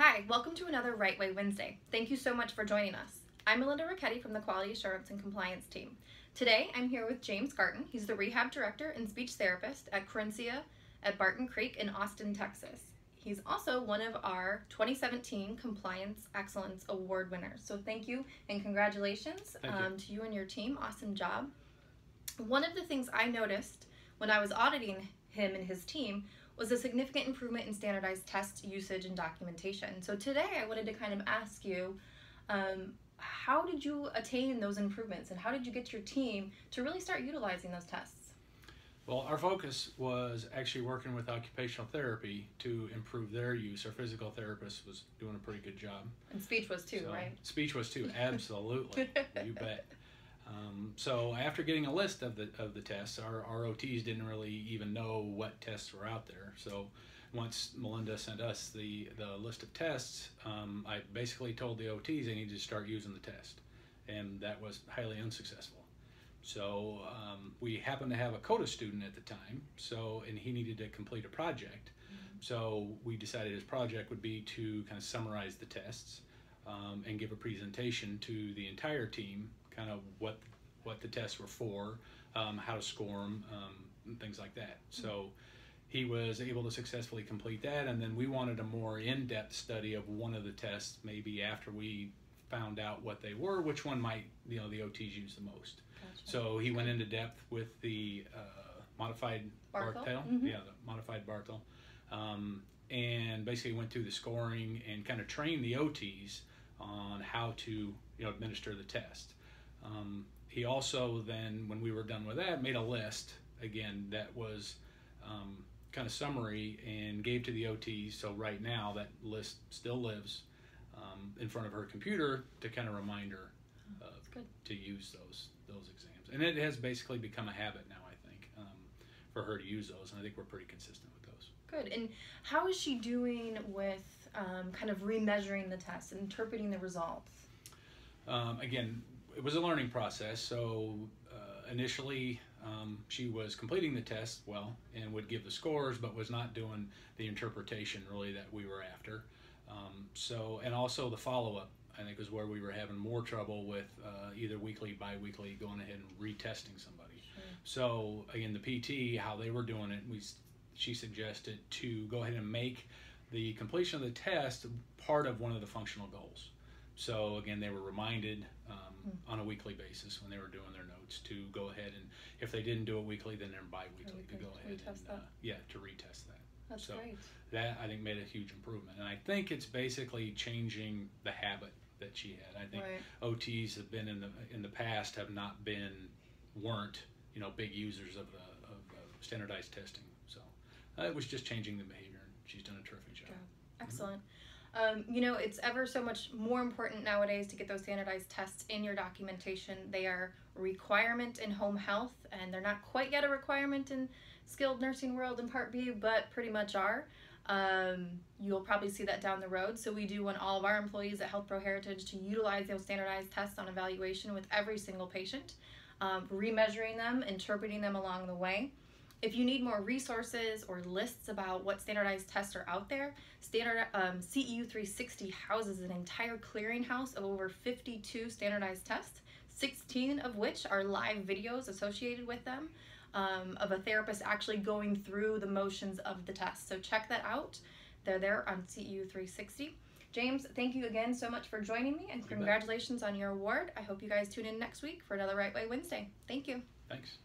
Hi, welcome to another Right Way Wednesday. Thank you so much for joining us. I'm Melinda Ricchetti from the Quality Assurance and Compliance team. Today, I'm here with James Garton. He's the Rehab Director and Speech Therapist at Corinthia at Barton Creek in Austin, Texas. He's also one of our 2017 Compliance Excellence Award winners. So thank you and congratulations to you and your team. Awesome job. One of the things I noticed when I was auditing him and his team was a significant improvement in standardized test usage and documentation. So today I wanted to kind of ask you, how did you attain those improvements and how did you get your team to really start utilizing those tests? Well, our focus was actually working with occupational therapy to improve their use. Our physical therapist was doing a pretty good job. And speech was too, right? Speech was too, absolutely. You bet. So after getting a list of the tests, our OTs didn't really even know what tests were out there. So once Melinda sent us the list of tests, I basically told the OTs they needed to start using the test, and that was highly unsuccessful. So we happened to have a CODA student at the time, and he needed to complete a project. So we decided his project would be to kind of summarize the tests and give a presentation to the entire team, kind of what the tests were for, how to score them, things like that. So he was able to successfully complete that, and then we wanted a more in-depth study of one of the tests maybe after we found out what they were, which one might the OTs use the most. Gotcha. So he went into depth with the modified Barthel, the modified Barthel, and basically went through the scoring and kind of trained the OTs on how to administer the test. He also then, when we were done with that, made a list again that was kind of summary and gave to the OTs. So right now that list still lives in front of her computer to kind of remind her to use those exams. And it has basically become a habit now, I think, for her to use those, and I think we're pretty consistent with those. Good. And how is she doing with kind of remeasuring the tests and interpreting the results? Again, it was a learning process. So initially she was completing the test well and would give the scores, but was not doing the interpretation really that we were after. And also the follow-up, I think, is where we were having more trouble with either weekly, bi-weekly, going ahead and retesting somebody. Sure. So again, the PT, how they were doing it, she suggested to go ahead and make the completion of the test part of one of the functional goals. So again, they were reminded on a weekly basis when they were doing their notes to go ahead and, if they didn't do it weekly, then they're bi-weekly to go ahead and to retest that. That's great. That, I think, made a huge improvement, and I think it's basically changing the habit that she had. I think OTs have been in the past weren't big users of standardized testing. So it was just changing the behavior, and she's done a terrific job. Excellent. It's ever so much more important nowadays to get those standardized tests in your documentation. They are a requirement in home health, and they're not quite yet a requirement in skilled nursing world in Part B, but pretty much are. You'll probably see that down the road. So we do want all of our employees at Health Pro Heritage to utilize those standardized tests on evaluation with every single patient, remeasuring them, interpreting them along the way. If you need more resources or lists about what standardized tests are out there, CEU 360 houses an entire clearinghouse of over 52 standardized tests, 16 of which are live videos associated with them, of a therapist actually going through the motions of the test. So check that out. They're there on CEU 360. James, thank you again so much for joining me, and congratulations on your award. I hope you guys tune in next week for another Right Way Wednesday. Thank you. Thanks.